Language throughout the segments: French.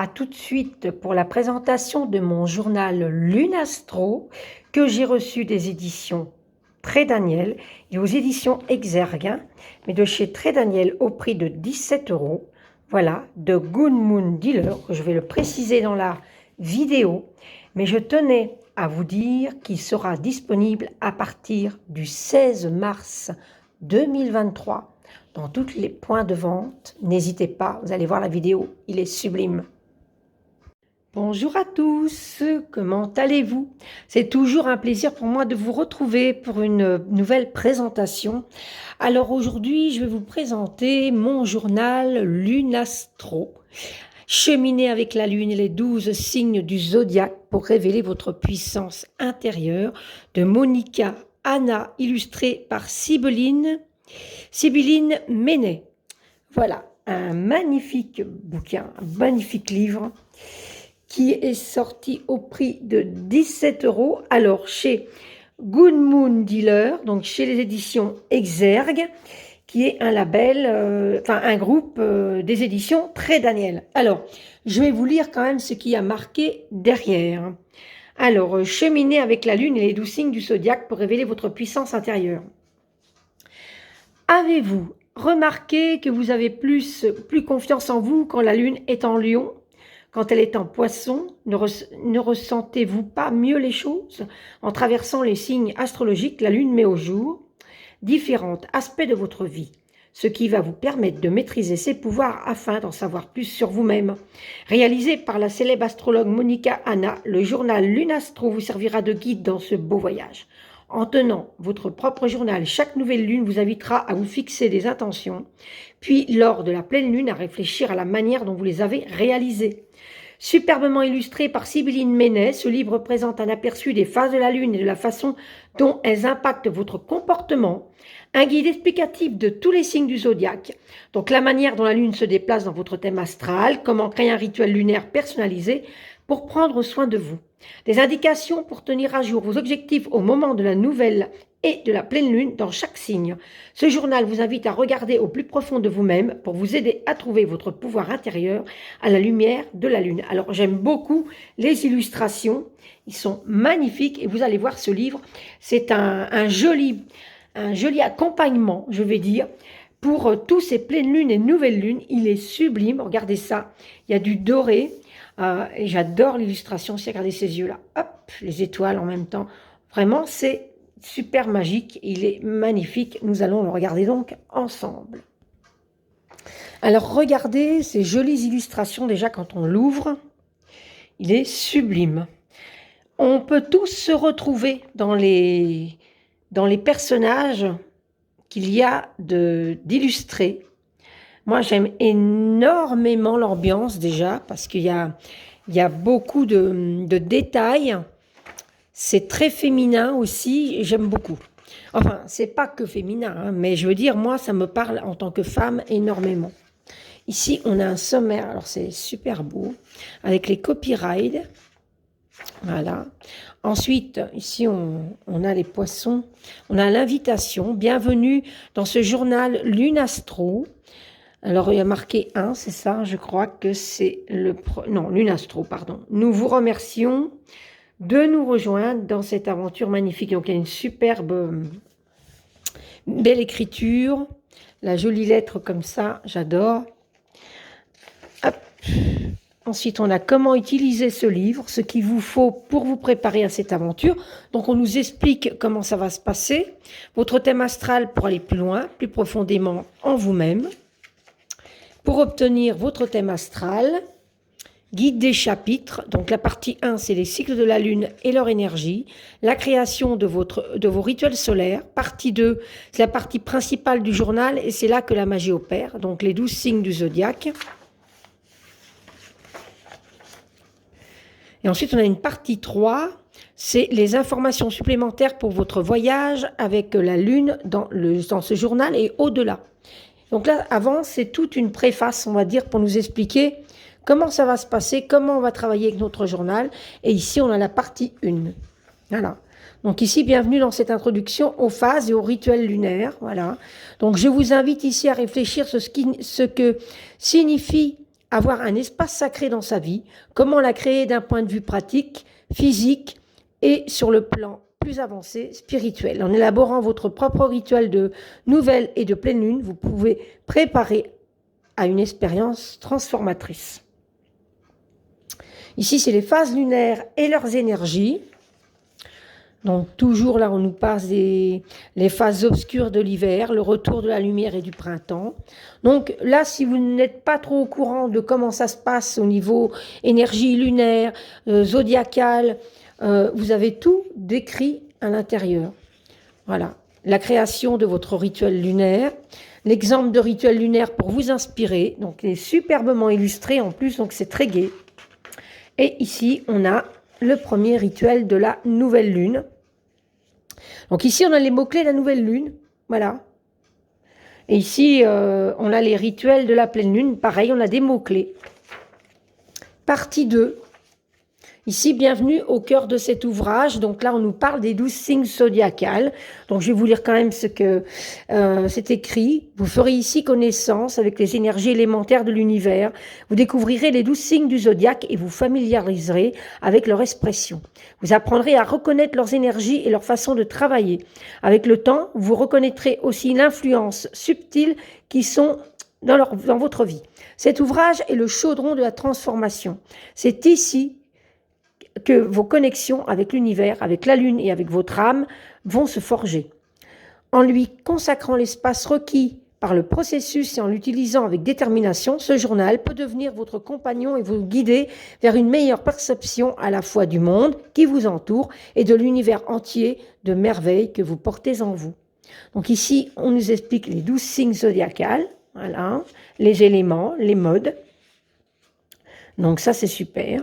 à tout de suite pour la présentation de mon journal Lunastro que j'ai reçu des éditions Très Daniel et aux éditions Exergue, mais de chez Très Daniel au prix de 17 €. Voilà, de Good Moon Dealer, que je vais le préciser dans la vidéo, mais je tenais à vous dire qu'il sera disponible à partir du 16 mars 2023 dans tous les points de vente. N'hésitez pas, vous allez voir la vidéo, il est sublime. Bonjour à tous, comment allez-vous? C'est toujours un plaisir pour moi de vous retrouver pour une nouvelle présentation. Alors aujourd'hui, je vais vous présenter mon journal Lunastro. Cheminer avec la lune et les 12 signes du zodiaque pour révéler votre puissance intérieure, de Monica Anna, illustré par Sibylline Menet. Voilà, un magnifique bouquin, un magnifique livre qui est sorti au prix de 17 €. Alors, chez Good Moon Dealer, donc chez les éditions Exergue, qui est un label, un groupe des éditions Très Daniel. Alors, je vais vous lire quand même ce qui a marqué derrière. Alors, cheminer avec la lune et les 12 signes du zodiaque pour révéler votre puissance intérieure. Avez-vous remarqué que vous avez plus confiance en vous quand la lune est en lion? Quand elle est en poisson, ne ressentez-vous pas mieux les choses? En traversant les signes astrologiques, la lune met au jour différents aspects de votre vie, ce qui va vous permettre de maîtriser ses pouvoirs afin d'en savoir plus sur vous-même. Réalisé par la célèbre astrologue Monica Anna, le journal Lunastro vous servira de guide dans ce beau voyage. En tenant votre propre journal, chaque nouvelle lune vous invitera à vous fixer des intentions, puis lors de la pleine lune à réfléchir à la manière dont vous les avez réalisées. Superbement illustré par Sibylline Menet, ce livre présente un aperçu des phases de la lune et de la façon dont elles impactent votre comportement, un guide explicatif de tous les signes du zodiaque, donc la manière dont la lune se déplace dans votre thème astral, comment créer un rituel lunaire personnalisé pour prendre soin de vous. Des indications pour tenir à jour vos objectifs au moment de la nouvelle et de la pleine lune dans chaque signe. Ce journal vous invite à regarder au plus profond de vous-même pour vous aider à trouver votre pouvoir intérieur à la lumière de la lune. Alors j'aime beaucoup les illustrations, ils sont magnifiques et vous allez voir ce livre, c'est un joli accompagnement, je vais dire, pour tous ces pleines lunes et nouvelles lunes. Il est sublime, regardez ça, il y a du doré. Et j'adore l'illustration, c'est regarder ces yeux-là, hop, les étoiles en même temps. Vraiment, c'est super magique, il est magnifique. Nous allons le regarder donc ensemble. Alors, regardez ces jolies illustrations déjà quand on l'ouvre. Il est sublime. On peut tous se retrouver dans les personnages qu'il y a d'illustrés. Moi, j'aime énormément l'ambiance déjà, parce qu'il y a beaucoup de détails. C'est très féminin aussi, j'aime beaucoup. Enfin, c'est pas que féminin, hein, mais je veux dire, moi, ça me parle en tant que femme énormément. Ici, on a un sommaire, alors c'est super beau, avec les copyrights. Voilà. Ensuite, ici, on a les poissons. On a l'invitation. Bienvenue dans ce journal Lunastro. Alors, il y a marqué 1, c'est ça, je crois que c'est non, Lunastro, pardon. Nous vous remercions de nous rejoindre dans cette aventure magnifique. Donc, il y a une superbe, belle écriture, la jolie lettre comme ça, j'adore. Hop. Ensuite, on a comment utiliser ce livre, ce qu'il vous faut pour vous préparer à cette aventure. Donc, on nous explique comment ça va se passer, votre thème astral pour aller plus loin, plus profondément en vous-même. Pour obtenir votre thème astral, guide des chapitres, donc la partie 1, c'est les cycles de la lune et leur énergie, la création de vos rituels solaires, partie 2, c'est la partie principale du journal et c'est là que la magie opère, donc les 12 signes du zodiaque. Et ensuite, on a une partie 3, c'est les informations supplémentaires pour votre voyage avec la lune dans ce journal et au-delà. Donc là, avant, c'est toute une préface, on va dire, pour nous expliquer comment ça va se passer, comment on va travailler avec notre journal. Et ici, on a la partie 1. Voilà. Donc ici, bienvenue dans cette introduction aux phases et aux rituels lunaires. Voilà. Donc je vous invite ici à réfléchir sur ce que signifie avoir un espace sacré dans sa vie, comment la créer d'un point de vue pratique, physique et sur le plan plus avancé, spirituel. En élaborant votre propre rituel de nouvelle et de pleine lune, vous pouvez préparer à une expérience transformatrice. Ici, c'est les phases lunaires et leurs énergies. Donc toujours là, on nous passe les phases obscures de l'hiver, le retour de la lumière et du printemps. Donc là, si vous n'êtes pas trop au courant de comment ça se passe au niveau énergie lunaire, zodiacale, vous avez tout décrit à l'intérieur. Voilà, la création de votre rituel lunaire, l'exemple de rituel lunaire pour vous inspirer. Donc il est superbement illustré en plus, donc c'est très gai. Et ici, on a le premier rituel de la nouvelle lune. Donc ici, on a les mots-clés de la nouvelle lune. Voilà. Et ici, on a les rituels de la pleine lune. Pareil, on a des mots-clés. Partie 2. Ici, bienvenue au cœur de cet ouvrage. Donc là, on nous parle des 12 signes zodiacales. Donc je vais vous lire quand même ce que c'est écrit. Vous ferez ici connaissance avec les énergies élémentaires de l'univers. Vous découvrirez les 12 signes du zodiaque et vous familiariserez avec leur expression. Vous apprendrez à reconnaître leurs énergies et leur façon de travailler. Avec le temps, vous reconnaîtrez aussi l'influence subtile qui sont dans votre vie. Cet ouvrage est le chaudron de la transformation. C'est ici que vos connexions avec l'univers, avec la lune et avec votre âme vont se forger. En lui consacrant l'espace requis par le processus et en l'utilisant avec détermination, ce journal peut devenir votre compagnon et vous guider vers une meilleure perception à la fois du monde qui vous entoure et de l'univers entier de merveilles que vous portez en vous. Donc ici, on nous explique les 12 signes zodiacales, voilà, les éléments, les modes. Donc ça, c'est super.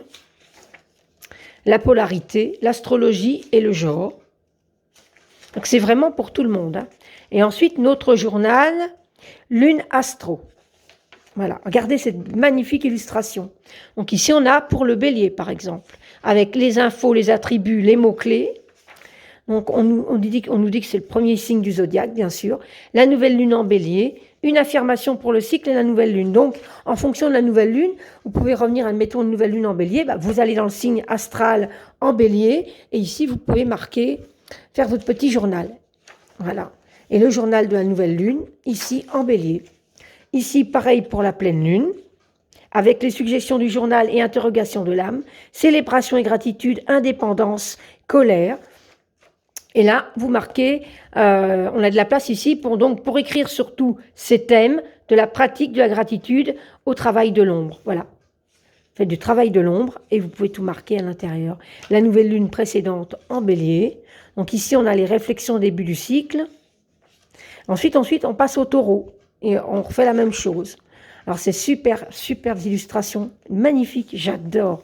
La polarité, l'astrologie et le genre. Donc c'est vraiment pour tout le monde. Hein. Et ensuite, notre journal, Lune Astro. Voilà, regardez cette magnifique illustration. Donc ici, on a pour le bélier, par exemple, avec les infos, les attributs, les mots-clés. Donc on nous dit que c'est le premier signe du zodiaque, bien sûr. La nouvelle lune en bélier, une affirmation pour le cycle et la nouvelle lune. Donc, en fonction de la nouvelle lune, vous pouvez revenir, admettons, une nouvelle lune en bélier, vous allez dans le signe astral en bélier, et ici, vous pouvez marquer, faire votre petit journal. Voilà. Et le journal de la nouvelle lune, ici, en bélier. Ici, pareil pour la pleine lune, avec les suggestions du journal et interrogation de l'âme, célébration et gratitude, indépendance, colère. Et là, vous marquez, on a de la place ici pour écrire surtout ces thèmes de la pratique de la gratitude au travail de l'ombre. Voilà. Faites du travail de l'ombre et vous pouvez tout marquer à l'intérieur. La nouvelle lune précédente en bélier. Donc ici, on a les réflexions au début du cycle. Ensuite, on passe au taureau et on refait la même chose. Alors, c'est super illustrations, magnifiques, j'adore.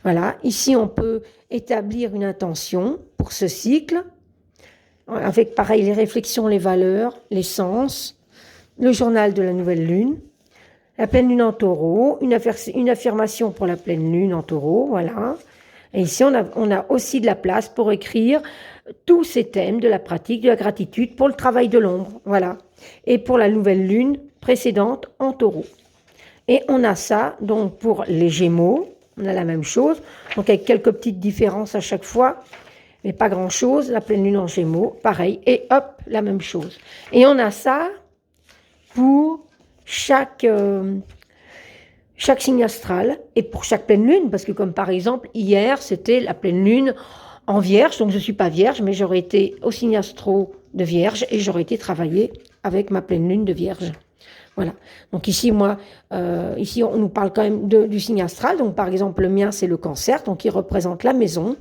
Voilà, ici on peut établir une intention pour ce cycle, avec pareil les réflexions, les valeurs, les sens, le journal de la nouvelle lune, la pleine lune en taureau, une affirmation pour la pleine lune en taureau, voilà. Et ici on a aussi de la place pour écrire tous ces thèmes de la pratique, de la gratitude pour le travail de l'ombre, voilà. Et pour la nouvelle lune précédente en taureau. Et on a ça donc pour les Gémeaux. On a la même chose, donc avec quelques petites différences à chaque fois, mais pas grand-chose. La pleine lune en Gémeaux, pareil, et hop, la même chose. Et on a ça pour chaque signe astral et pour chaque pleine lune, parce que comme par exemple, hier, c'était la pleine lune en Vierge, donc je ne suis pas Vierge, mais j'aurais été au signe astro de Vierge et j'aurais été travailler avec ma pleine lune de Vierge. Voilà. Donc ici, ici, on nous parle quand même du signe astral. Donc, par exemple, le mien, c'est le Cancer, donc il représente la maison.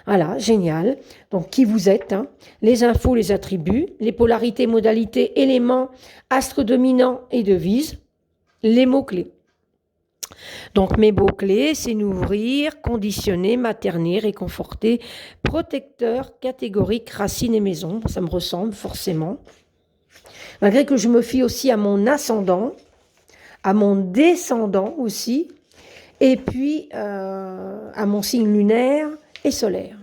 Voilà, génial. Donc, qui vous êtes, hein. Les infos, les attributs, les polarités, modalités, éléments, astres dominants et devises, les mots-clés. Donc, mes mots-clés, c'est nourrir, conditionner, materner, réconforter, protecteur, catégorique, racine et maison. Ça me ressemble forcément. Malgré que je me fie aussi à mon ascendant, à mon descendant aussi, et puis à mon signe lunaire et solaire.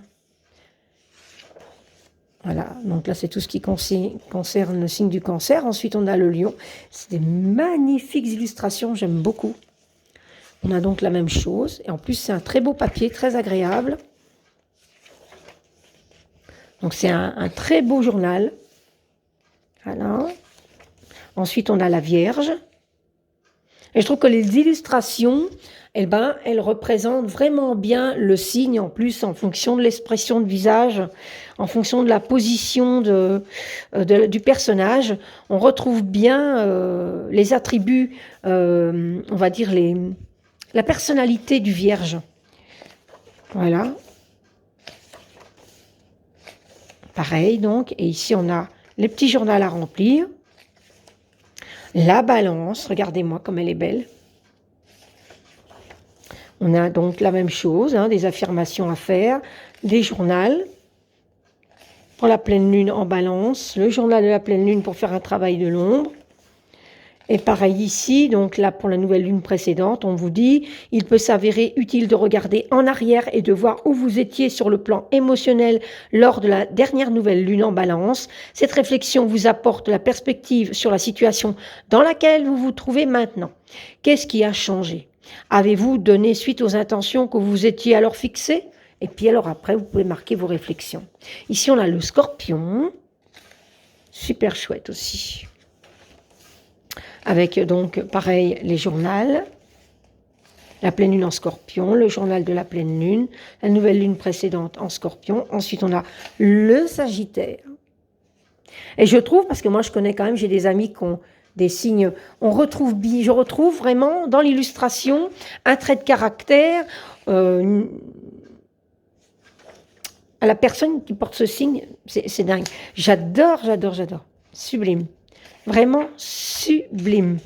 Voilà, donc là c'est tout ce qui concerne le signe du Cancer. Ensuite on a le Lion. C'est des magnifiques illustrations, j'aime beaucoup. On a donc la même chose. Et en plus, c'est un très beau papier, très agréable. Donc, c'est un très beau journal. Voilà. Ensuite, on a la Vierge. Et je trouve que les illustrations, eh ben, elles représentent vraiment bien le signe, en plus, en fonction de l'expression de visage, en fonction de la position du personnage. On retrouve bien les attributs, on va dire la personnalité du Vierge. Voilà. Pareil, donc. Et ici, on a les petits journaux à remplir. La Balance, regardez-moi comme elle est belle. On a donc la même chose, hein, des affirmations à faire, des journaux pour la pleine lune en Balance, le journal de la pleine lune pour faire un travail de l'ombre. Et pareil ici, donc là pour la nouvelle lune précédente, on vous dit, il peut s'avérer utile de regarder en arrière et de voir où vous étiez sur le plan émotionnel lors de la dernière nouvelle lune en Balance. Cette réflexion vous apporte la perspective sur la situation dans laquelle vous vous trouvez maintenant. Qu'est-ce qui a changé? Avez-vous donné suite aux intentions que vous étiez alors fixées? Et puis alors après, vous pouvez marquer vos réflexions. Ici, on a le Scorpion, super chouette aussi. Avec donc, pareil, les journaux, la pleine lune en Scorpion, le journal de la pleine lune, la nouvelle lune précédente en Scorpion. Ensuite, on a le Sagittaire. Et je trouve, parce que moi, je connais quand même, j'ai des amis qui ont des signes, je retrouve vraiment dans l'illustration un trait de caractère à la personne qui porte ce signe, c'est dingue. J'adore. Sublime. Vraiment sublime.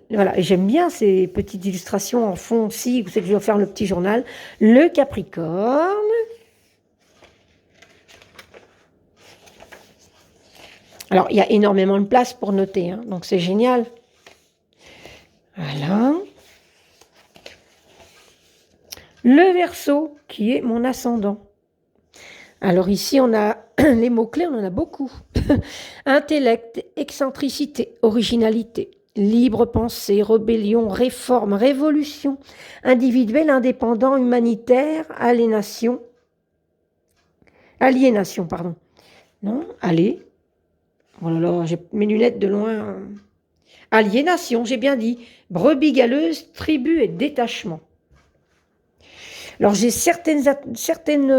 Voilà, et j'aime bien ces petites illustrations en fond aussi. Vous savez que je vais faire le petit journal. Le Capricorne. Alors, il y a énormément de place pour noter, hein, donc c'est génial. Voilà. Le Verseau, qui est mon ascendant. Alors ici, on a les mots-clés, on en a beaucoup. Intellect, excentricité, originalité, libre pensée, rébellion, réforme, révolution, individuel, indépendant, humanitaire, aliénation, pardon. Non, allez. Oh là là, j'ai mes lunettes de loin. Aliénation, j'ai bien dit. Brebis galeuse, tribu et détachement. Alors, j'ai certaines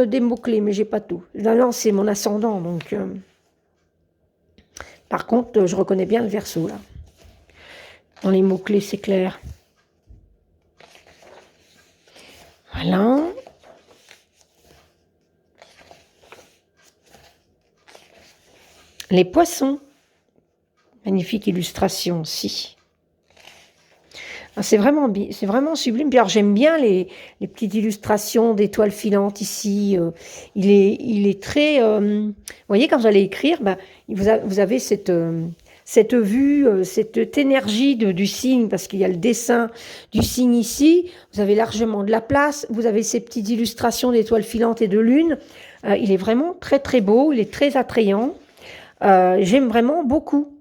des mots-clés, mais j'ai pas tout. Là, c'est mon ascendant, donc... Par contre, je reconnais bien le Verseau, là. Dans les mots-clés, c'est clair. Voilà. Les Poissons. Magnifique illustration aussi. C'est vraiment sublime. Puis alors, j'aime bien les petites illustrations d'étoiles filantes ici. Il est très... vous voyez, quand vous allez écrire, vous avez cette vue, cette énergie du signe, parce qu'il y a le dessin du signe ici. Vous avez largement de la place. Vous avez ces petites illustrations d'étoiles filantes et de lune. Il est vraiment très, très beau. Il est très attrayant. J'aime vraiment beaucoup.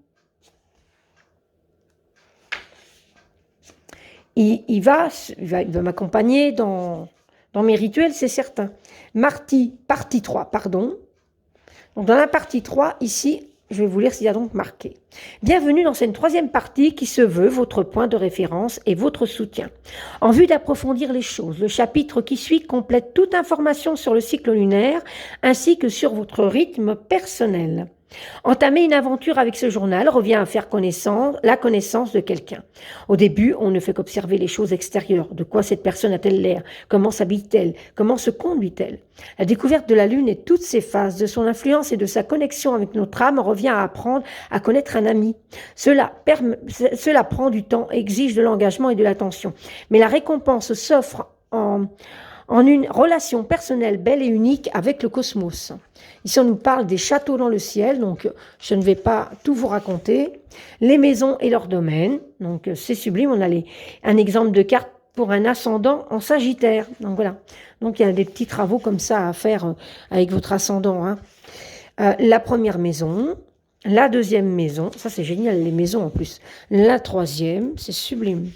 Il va m'accompagner dans mes rituels, c'est certain. Partie 3, pardon. Donc, dans la partie 3, ici, je vais vous lire s'il y a donc marqué. Bienvenue dans cette troisième partie qui se veut votre point de référence et votre soutien. En vue d'approfondir les choses, le chapitre qui suit complète toute information sur le cycle lunaire ainsi que sur votre rythme personnel. Entamer une aventure avec ce journal revient à faire la connaissance de quelqu'un. Au début, on ne fait qu'observer les choses extérieures. De quoi cette personne a-t-elle l'air? Comment s'habille-t-elle? Comment se conduit-elle? La découverte de la Lune et toutes ses phases, de son influence et de sa connexion avec notre âme revient à apprendre à connaître un ami. Cela prend du temps, exige de l'engagement et de l'attention. Mais la récompense s'offre en une relation personnelle belle et unique avec le cosmos. Ici, on nous parle des châteaux dans le ciel, donc je ne vais pas tout vous raconter. Les maisons et leurs domaines, donc c'est sublime. On a un exemple de carte pour un ascendant en Sagittaire. Donc voilà. Donc il y a des petits travaux comme ça à faire avec votre ascendant, hein. La première maison, la deuxième maison, ça c'est génial, les maisons en plus. La troisième, c'est sublime.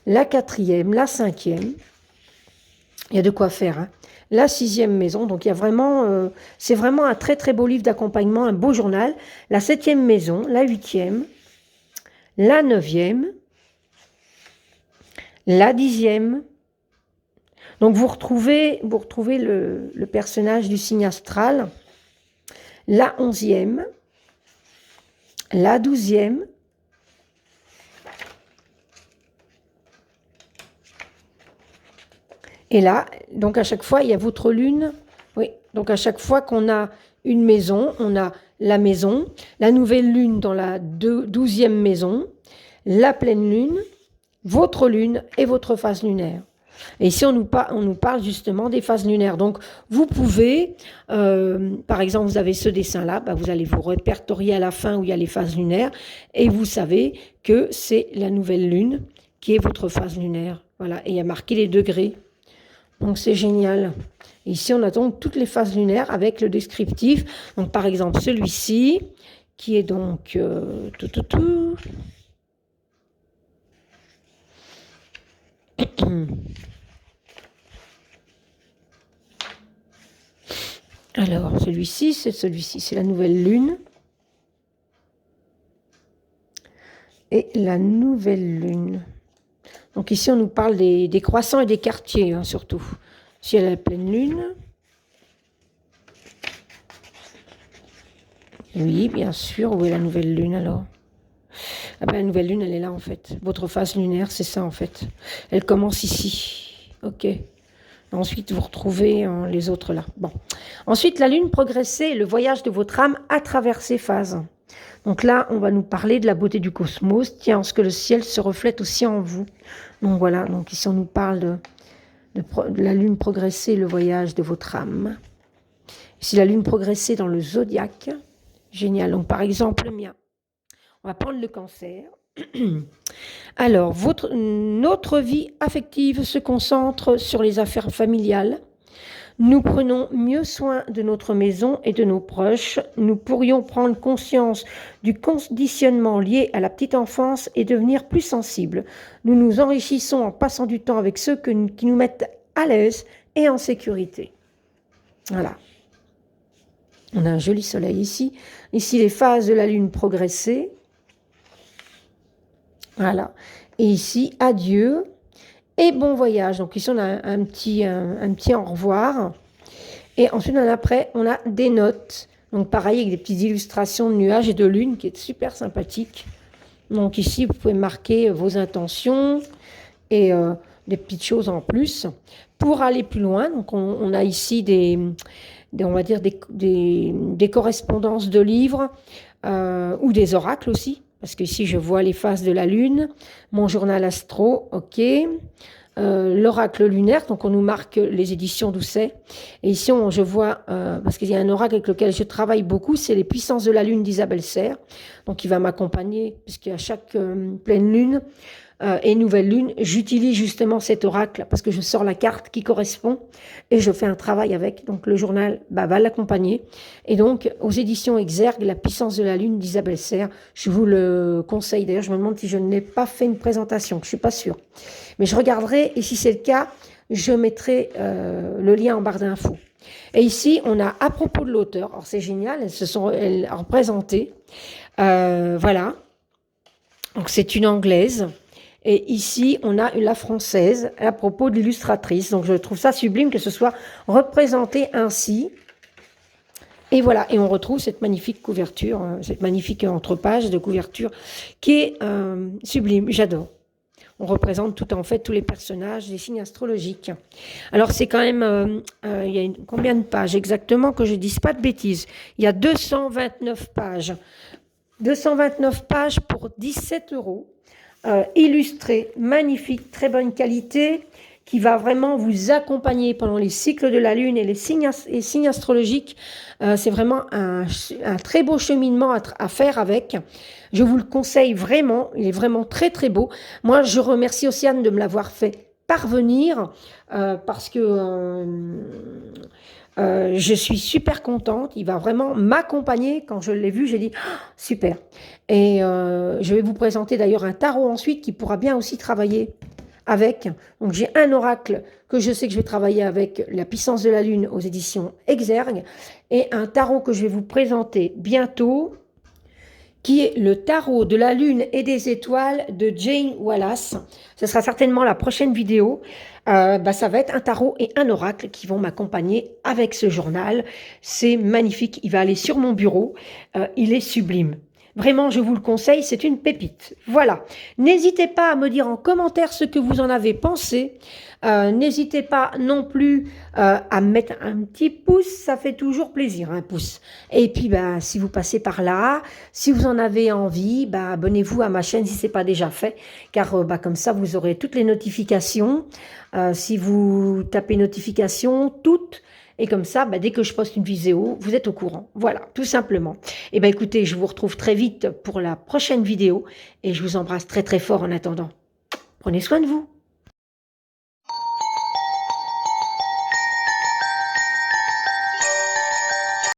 la 4e, la 5e. Il y a de quoi faire, hein. La 6e maison, donc il y a vraiment, c'est vraiment un très très beau livre d'accompagnement, un beau journal. La 7e maison, la 8e, la 9e, la 10e. Donc vous retrouvez le personnage du signe astral, la 11e, la 12e, et là, donc à chaque fois, il y a votre lune. Oui, donc à chaque fois qu'on a une maison, on a la maison, la nouvelle lune dans la 12e maison, la pleine lune, votre lune et votre phase lunaire. Et ici, on nous parle justement des phases lunaires. Donc, vous pouvez, par exemple, vous avez ce dessin-là, bah, vous allez vous répertorier à la fin où il y a les phases lunaires, et vous savez que c'est la nouvelle lune qui est votre phase lunaire. Voilà, et il y a marqué les degrés. Donc, c'est génial. Ici, on a donc toutes les phases lunaires avec le descriptif. Donc, par exemple, celui-ci, qui est donc... Alors, celui-ci, c'est la nouvelle lune. Et la nouvelle lune. Donc ici, on nous parle des croissants et des quartiers, hein, surtout. Si elle a la pleine lune. Oui, bien sûr. Où est la nouvelle lune, alors? Ah ben, la nouvelle lune, elle est là, en fait. Votre phase lunaire, c'est ça, en fait. Elle commence ici. OK. Ensuite, vous retrouvez les autres là. Bon. Ensuite, la lune progressée, le voyage de votre âme à travers ces phases. Donc là, on va nous parler de la beauté du cosmos. Tiens, ce que le ciel se reflète aussi en vous. Donc voilà, donc ici on nous parle de la lune progressée, le voyage de votre âme. Ici, la lune progressée dans le zodiaque. Génial. Donc par exemple, le mien. On va prendre le cancer. Alors, notre vie affective se concentre sur les affaires familiales. Nous prenons mieux soin de notre maison et de nos proches. Nous pourrions prendre conscience du conditionnement lié à la petite enfance et devenir plus sensibles. Nous nous enrichissons en passant du temps avec ceux qui nous mettent à l'aise et en sécurité. Voilà. On a un joli soleil ici. Ici, les phases de la lune progressée. Voilà. Et ici, adieu et bon voyage. Donc ici, on a un petit au revoir. Et ensuite, après, on a des notes. Donc pareil, avec des petites illustrations de nuages et de lune qui est super sympathique. Donc ici, vous pouvez marquer vos intentions et des petites choses en plus. Pour aller plus loin, donc on a ici on va dire des correspondances de livres ou des oracles aussi. Parce que ici, je vois les phases de la lune, mon journal astro, ok. L'oracle lunaire, donc on nous marque les éditions Doucet. Et ici, je vois, parce qu'il y a un oracle avec lequel je travaille beaucoup, c'est les puissances de la lune d'Isabelle Serre. Donc il va m'accompagner, puisqu'à chaque pleine lune et nouvelle lune, j'utilise justement cet oracle, parce que je sors la carte qui correspond, et je fais un travail avec. Donc le journal va l'accompagner. Et donc, aux éditions Exergue, la puissance de la lune d'Isabelle Serre, je vous le conseille. D'ailleurs, je me demande si je n'ai pas fait une présentation, je ne suis pas sûre. Mais je regarderai, et si c'est le cas, je mettrai le lien en barre d'infos. Et ici, on a à propos de l'auteur, alors c'est génial, elles représentées. Voilà. Donc c'est une anglaise. Et ici, on a la française à propos de l'illustratrice. Donc je trouve ça sublime que ce soit représenté ainsi. Et voilà, et on retrouve cette magnifique couverture, cette magnifique entrepage de couverture qui est sublime, j'adore. On représente tous les personnages des signes astrologiques. Alors c'est quand même, il y a combien de pages exactement, que je ne dise pas de bêtises. Il y a 229 pages. 229 pages pour 17 €. Illustré, magnifique, très bonne qualité, qui va vraiment vous accompagner pendant les cycles de la Lune et les signes astrologiques. C'est vraiment un très beau cheminement à faire avec. Je vous le conseille vraiment, il est vraiment très très beau. Moi, je remercie Océane de me l'avoir fait parvenir parce que je suis super contente. Il va vraiment m'accompagner. Quand je l'ai vu, j'ai dit oh, super. Et je vais vous présenter d'ailleurs un tarot ensuite qui pourra bien aussi travailler avec. Donc j'ai un oracle que je sais que je vais travailler avec la puissance de la lune aux éditions Exergue et un tarot que je vais vous présenter bientôt qui est le tarot de la lune et des étoiles de Jane Wallace. Ce sera certainement la prochaine vidéo. Ça va être un tarot et un oracle qui vont m'accompagner avec ce journal. C'est magnifique, il va aller sur mon bureau, il est sublime. Vraiment, je vous le conseille, c'est une pépite. Voilà. N'hésitez pas à me dire en commentaire ce que vous en avez pensé. N'hésitez pas non plus à mettre un petit pouce, ça fait toujours plaisir, un pouce. Et puis, si vous passez par là, si vous en avez envie, abonnez-vous à ma chaîne si ce n'est pas déjà fait, car comme ça, vous aurez toutes les notifications. Si vous tapez notifications, toutes, et comme ça, dès que je poste une vidéo, vous êtes au courant. Voilà, tout simplement. Et écoutez, je vous retrouve très vite pour la prochaine vidéo et je vous embrasse très très fort en attendant. Prenez soin de vous.